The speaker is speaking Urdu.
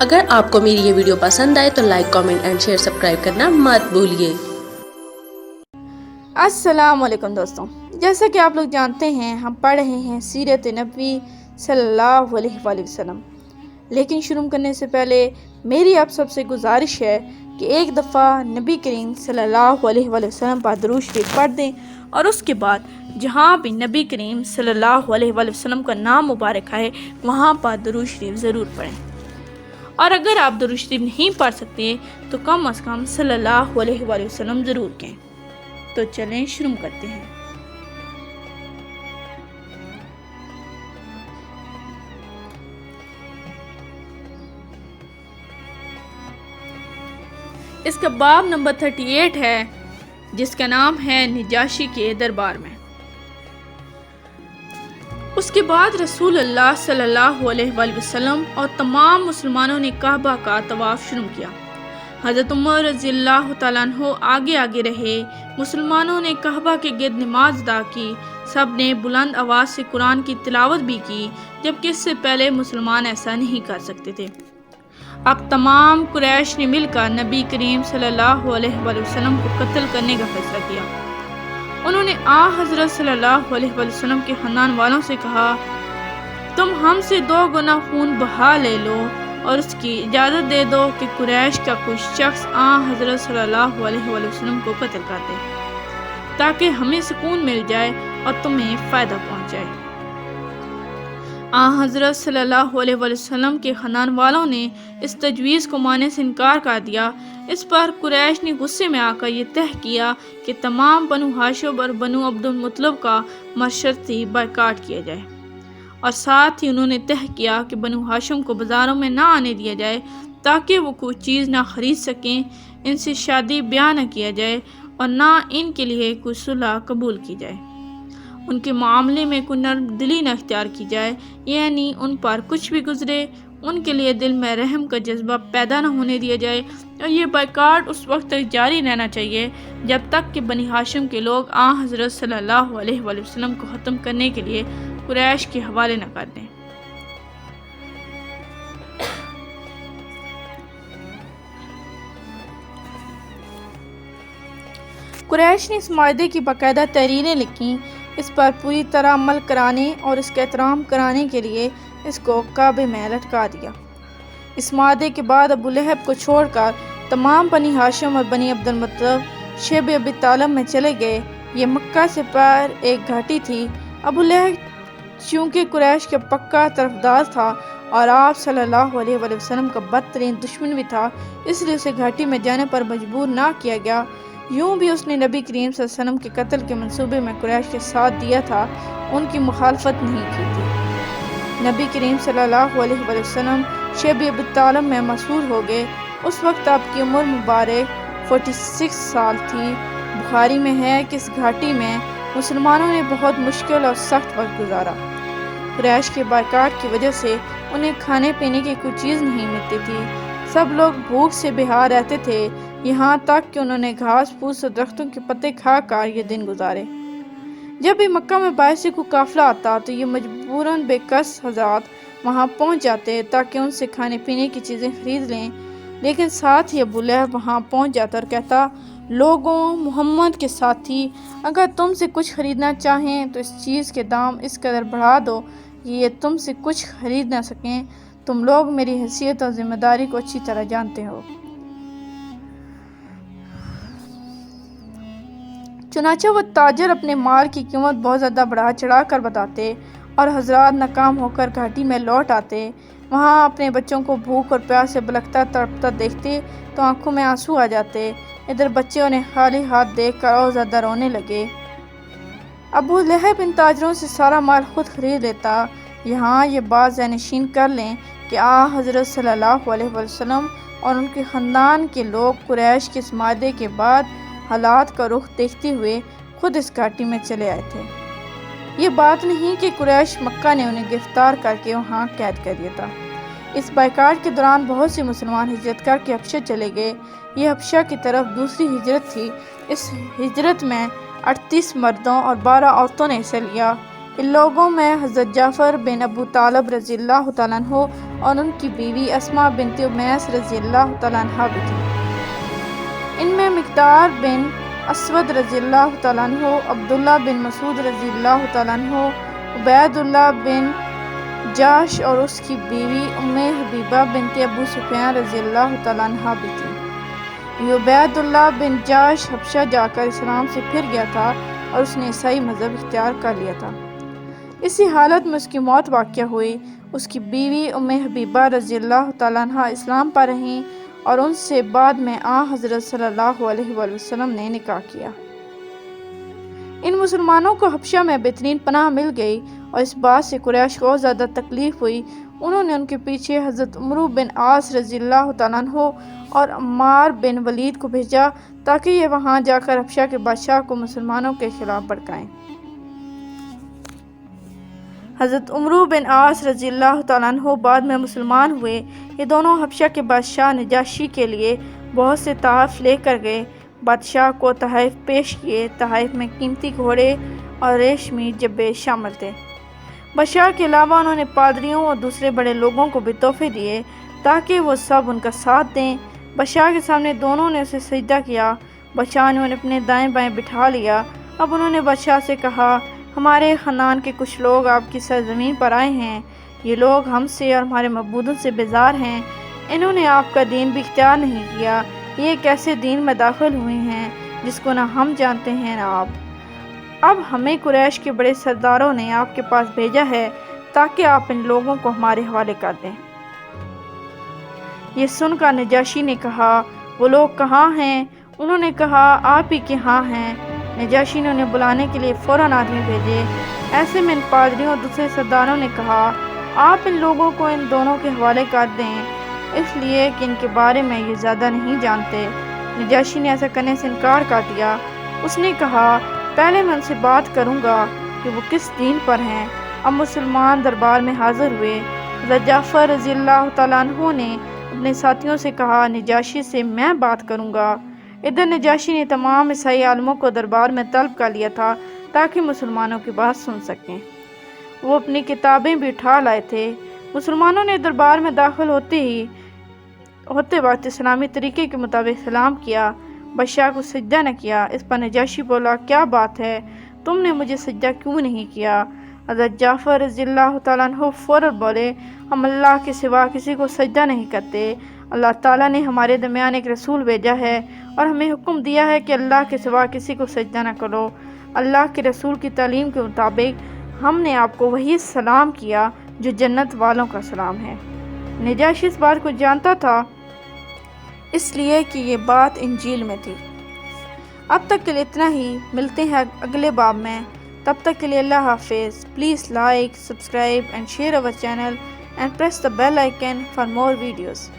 اگر آپ کو میری یہ ویڈیو پسند آئے تو like, comment and share, subscribe کرنا مت بھولیے۔ السلام علیکم دوستوں، جیسا کہ آپ لوگ جانتے ہیں ہم پڑھ رہے ہیں سیرت نبی صلی اللہ علیہ وآلہ وسلم۔ لیکن شروع کرنے سے پہلے میری آپ سب سے گزارش ہے کہ ایک دفعہ نبی کریم صلی اللہ علیہ وآلہ وسلم پر درود شریف پڑھ دیں، اور اس کے بعد جہاں بھی نبی کریم صلی اللہ علیہ وآلہ وسلم کا نام مبارک ہے وہاں پر درود شریف ضرور پڑھیں۔ اور اگر آپ درود شریف نہیں پڑھ سکتے تو کم از کم صلی اللہ علیہ وآلہ وسلم ضرور کہیں۔ تو چلیں شروع کرتے ہیں۔ اس کا باب نمبر 38 ہے، جس کا نام ہے نجاشی کے دربار میں۔ اس کے بعد رسول اللہ صلی اللہ علیہ وآلہ وسلم اور تمام مسلمانوں نے کعبہ کا طواف شروع کیا۔ حضرت عمر رضی اللہ تعالیٰ عنہ آگے رہے۔ مسلمانوں نے کعبہ کے گرد نماز ادا کی۔ سب نے بلند آواز سے قرآن کی تلاوت بھی کی، جبکہ اس سے پہلے مسلمان ایسا نہیں کر سکتے تھے۔ اب تمام قریش نے مل کر نبی کریم صلی اللہ علیہ وآلہ وسلم کو قتل کرنے کا فیصلہ کیا۔ انہوں نے حضرت صلی اللہ علیہ وآلہ وسلم کے خاندان والوں سے کہا، تم ہم سے 2 گنا خون بہا لے لو اور اس کی اجازت دے دو کہ قریش کا کوئی شخص حضرت صلی اللہ علیہ وآلہ وسلم کو قتل کر دے، تاکہ ہمیں سکون مل جائے اور تمہیں فائدہ پہنچ جائے۔ حضرت صلی اللہ علیہ وآلہ وسلم کے خاندان والوں نے اس تجویز کو ماننے سے انکار کر دیا۔ اس پر قریش نے غصے میں آ کر یہ طے کیا کہ تمام بنو ہاشم اور بنو عبد المطلب کا مشرتی بائیکاٹ کیا جائے، اور ساتھ ہی انہوں نے طے کیا کہ بنو ہاشم کو بازاروں میں نہ آنے دیا جائے تاکہ وہ کوئی چیز نہ خرید سکیں، ان سے شادی بیاہ نہ کیا جائے اور نہ ان کے لیے کوئی صلح قبول کی جائے، ان کے معاملے میں کوئی نرم دلی نہ اختیار کی جائے، یعنی ان پر کچھ بھی گزرے ان کے لیے دل میں رحم کا جذبہ پیدا نہ ہونے دیا جائے، اور یہ بائیکاٹ اس وقت تک جاری رہنا چاہیے جب تک کہ بنی ہاشم کے لوگ حضرت صلی اللہ علیہ وآلہ وسلم کو ختم کرنے کے لیے قریش کے حوالے نہ کر دیں۔ قریش نے اس معاہدے کی باقاعدہ تحریریں لکھیں، اس پر پوری طرح عمل کرانے اور اس کا احترام کرانے کے لیے اس کو کعبے میں لٹکا دیا۔ اس معاہدے کے بعد ابو لہب کو چھوڑ کر تمام بنی ہاشم اور بنی عبد المطلب شیب ابی طالب میں چلے گئے۔ یہ مکہ سے پار ایک گھاٹی تھی۔ ابو لہب چونکہ قریش کا پکا طرفدار تھا اور آپ صلی اللہ علیہ وآلہ وسلم کا بدترین دشمن بھی تھا، اس لیے اسے گھاٹی میں جانے پر مجبور نہ کیا گیا۔ یوں بھی اس نے نبی کریم صلی اللہ علیہ وسلم کے قتل کے منصوبے میں قریش کے ساتھ دیا تھا، ان کی مخالفت نہیں کی تھی۔ نبی کریم صلی اللہ علیہ وآلہ وسلم شیب ابی طالب میں مسحور ہو گئے۔ اس وقت آپ کی عمر مبارک 46 سال تھی۔ بخاری میں ہے کہ اس گھاٹی میں مسلمانوں نے بہت مشکل اور سخت وقت گزارا۔ قریش کے بائیکاٹ کی وجہ سے انہیں کھانے پینے کی کوئی چیز نہیں ملتی تھی۔ سب لوگ بھوک سے بےحال رہتے تھے، یہاں تک کہ انہوں نے گھاس پھوس اور درختوں کے پتے کھا کر یہ دن گزارے۔ جب بھی مکہ میں باہر سے کوئی قافلہ آتا تو یہ مجبوراً بے کس حضرات وہاں پہنچ جاتے تاکہ ان سے کھانے پینے کی چیزیں خرید لیں، لیکن ساتھ ہی ابو لہب وہاں پہنچ جاتا اور کہتا، لوگوں، محمد کے ساتھی اگر تم سے کچھ خریدنا چاہیں تو اس چیز کے دام اس قدر بڑھا دو کہ یہ تم سے کچھ خرید نہ سکیں۔ تم لوگ میری حیثیت اور ذمہ داری کو اچھی طرح جانتے ہو۔ چنانچہ وہ تاجر اپنے مال کی قیمت بہت زیادہ بڑھا چڑھا کر بتاتے اور حضرات ناکام ہو کر گھاٹی میں لوٹ آتے۔ وہاں اپنے بچوں کو بھوک اور پیاس سے بلکتا تڑپتا دیکھتے تو آنکھوں میں آنسو آ جاتے۔ ادھر بچے انہیں خالی ہاتھ دیکھ کر اور زیادہ رونے لگے۔ ابو لہب ان تاجروں سے سارا مال خود خرید لیتا۔ یہاں یہ بات ذہن نشین کر لیں کہ حضرت صلی اللہ علیہ وسلم اور ان کے خاندان کے لوگ قریش کے اس معاہدے کے بعد حالات کا رخ دیکھتے ہوئے خود اس گھاٹی میں چلے آئے تھے۔ یہ بات نہیں کہ قریش مکہ نے انہیں گرفتار کر کے وہاں قید کر دیا تھا۔ اس بائیکاٹ کے دوران بہت سے مسلمان ہجرت کر کے حبشہ چلے گئے۔ یہ حبشہ کی طرف دوسری ہجرت تھی۔ اس ہجرت میں 38 مردوں اور 12 عورتوں نے حصہ لیا۔ ان لوگوں میں حضرت جعفر بن ابو طالب رضی اللہ تعالیٰ عنہ اور ان کی بیوی اسماء بنت امیس رضی اللہ تعالیٰ عنہ بھی تھی۔ ان میں مقدار بن اسود رضی اللہ تعالیٰ عنہ، عبداللہ بن مسعود رضی اللہ تعالیٰ عنہ، عبید اللہ بن جاش اور اس کی بیوی ام حبیبہ بنت ابو سفیان رضی اللہ تعالیٰ عنہ بھی تھی۔ یہ عبید اللہ بن جاش حبشہ جا کر اسلام سے پھر گیا تھا اور اس نے عیسائی مذہب اختیار کر لیا تھا۔ اسی حالت میں اس کی موت واقع ہوئی۔ اس کی بیوی ام حبیبہ رضی اللہ تعالیٰ عنہ اسلام پر رہیں اور ان سے بعد میں حضرت صلی اللہ علیہ وآلہ وسلم نے نکاح کیا۔ ان مسلمانوں کو حبشہ میں بہترین پناہ مل گئی اور اس بات سے قریش کو زیادہ تکلیف ہوئی۔ انہوں نے ان کے پیچھے حضرت عمرو بن عاص رضی اللہ تعالیٰ عنہ اور عمار بن ولید کو بھیجا تاکہ یہ وہاں جا کر حبشہ کے بادشاہ کو مسلمانوں کے خلاف بھڑکائیں۔ حضرت عمرو بن عاص رضی اللہ تعالیٰ عنہ بعد میں مسلمان ہوئے۔ یہ دونوں حبشہ کے بادشاہ نجاشی کے لیے بہت سے تحائف لے کر گئے۔ بادشاہ کو تحائف پیش کیے۔ تحائف میں قیمتی گھوڑے اور ریشمی جبے شامل تھے۔ بادشاہ کے علاوہ انہوں نے پادریوں اور دوسرے بڑے لوگوں کو بھی تحفے دیے تاکہ وہ سب ان کا ساتھ دیں۔ بادشاہ کے سامنے دونوں نے اسے سجدہ کیا۔ بادشاہ نے انہیں اپنے دائیں بائیں بٹھا لیا۔ اب انہوں نے بادشاہ سے کہا، ہمارے خاندان کے کچھ لوگ آپ کی سرزمین پر آئے ہیں۔ یہ لوگ ہم سے اور ہمارے معبودوں سے بیزار ہیں۔ انہوں نے آپ کا دین بھی اختیار نہیں کیا۔ یہ ایک ایسے دین میں داخل ہوئے ہیں جس کو نہ ہم جانتے ہیں نہ آپ۔ اب ہمیں قریش کے بڑے سرداروں نے آپ کے پاس بھیجا ہے تاکہ آپ ان لوگوں کو ہمارے حوالے کر دیں۔ یہ سن کر نجاشی نے کہا، وہ لوگ کہاں ہیں؟ انہوں نے کہا، آپ ہی کے ہاں ہیں۔ نجاشی نے انہیں بلانے کے لیے فوراً آدمی بھیجے۔ ایسے میں ان پادریوں اور دوسرے سرداروں نے کہا، آپ ان لوگوں کو ان دونوں کے حوالے کر دیں، اس لیے کہ ان کے بارے میں یہ زیادہ نہیں جانتے۔ نجاشی نے ایسا کرنے سے انکار کر دیا۔ اس نے کہا، پہلے میں ان سے بات کروں گا کہ وہ کس دین پر ہیں۔ اب مسلمان دربار میں حاضر ہوئے۔ حضرت جعفر رضی اللہ تعالیٰ عنہ نے اپنے ساتھیوں سے کہا، نجاشی سے میں بات کروں گا۔ ادھر نجاشی نے تمام عیسائی عالموں کو دربار میں طلب کر لیا تھا تاکہ مسلمانوں کی بات سن سکیں۔ وہ اپنی کتابیں بھی اٹھا لائے تھے۔ مسلمانوں نے دربار میں داخل ہوتے وقت اسلامی طریقے کے مطابق سلام کیا۔ بادشاہ کو سجدہ نہ کیا۔ اس پر نجاشی بولا، کیا بات ہے؟ تم نے مجھے سجدہ کیوں نہیں کیا؟ حضرت جعفر رضی اللہ تعالیٰ عنہ فوراً بولے، ہم اللہ کے سوا کسی کو سجدہ نہیں کرتے۔ اللہ تعالیٰ نے ہمارے درمیان ایک رسول بھیجا ہے اور ہمیں حکم دیا ہے کہ اللہ کے سوا کسی کو سجدہ نہ کرو۔ اللہ کے رسول کی تعلیم کے مطابق ہم نے آپ کو وہی سلام کیا جو جنت والوں کا سلام ہے۔ نجاشی اس بات کو جانتا تھا اس لیے کہ یہ بات انجیل میں تھی۔ اب تک کے لیے اتنا ہی، ملتے ہیں اگلے باب میں، تب تک کے لیے اللہ حافظ۔ Please like, subscribe and share our channel and press the bell icon for more videos.